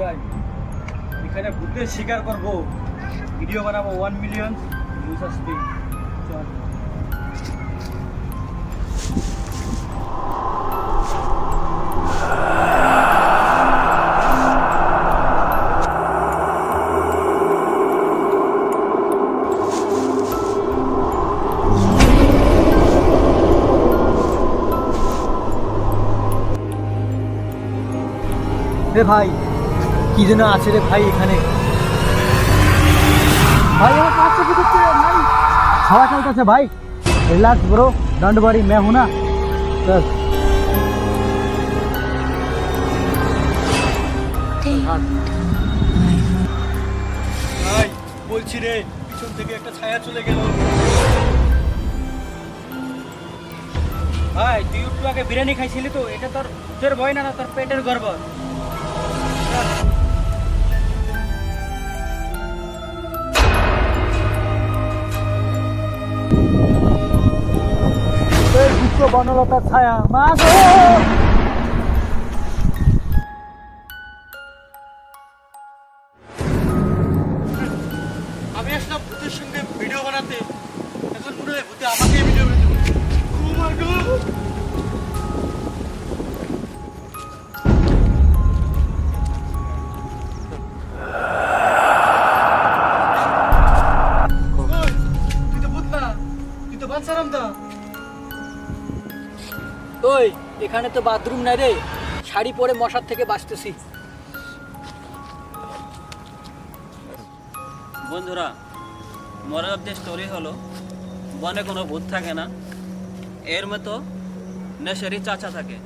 ভাই এখানে ভূতের শিকার করব, ভিডিও বানাবো 1 মিলিয়ন ভিউজ আসবে। চল রে ভাই, কি যেন আছে রে ভাই এখানে। भाई यहाँ पास से भी भाई हवा चलता है भाई। रिलैक्स ब्रो, डोंट वरी, मैं हूं ना। चल ভাই বলছি রে, পিছন থেকে একটা ছায়া চলে গেল। ভাই তুই একটু আগে বিরিয়ানি খাইছিলি তো, এটা তোর তোর ভয় না, তোর পেটের গড়বড়। বনলতার ছায়া মা গো। আমি আসলাম ভূতের সঙ্গে ভিডিও বানাতে, এখন মনে হয় ভূতে আমাকে ভিডিও বানাতে। তুই তো ভূত না, তুই তো বাচ্চারাম দা। ওই এখানে তো বাথরুম নাই রে, শাড়ি পরে মশার থেকে বাঁচতেছি। বন্ধুরা, মরার যে স্টোরি হলো, বনে কোনো ভূত থাকে না, এর মতো নেশারি চাচা থাকে।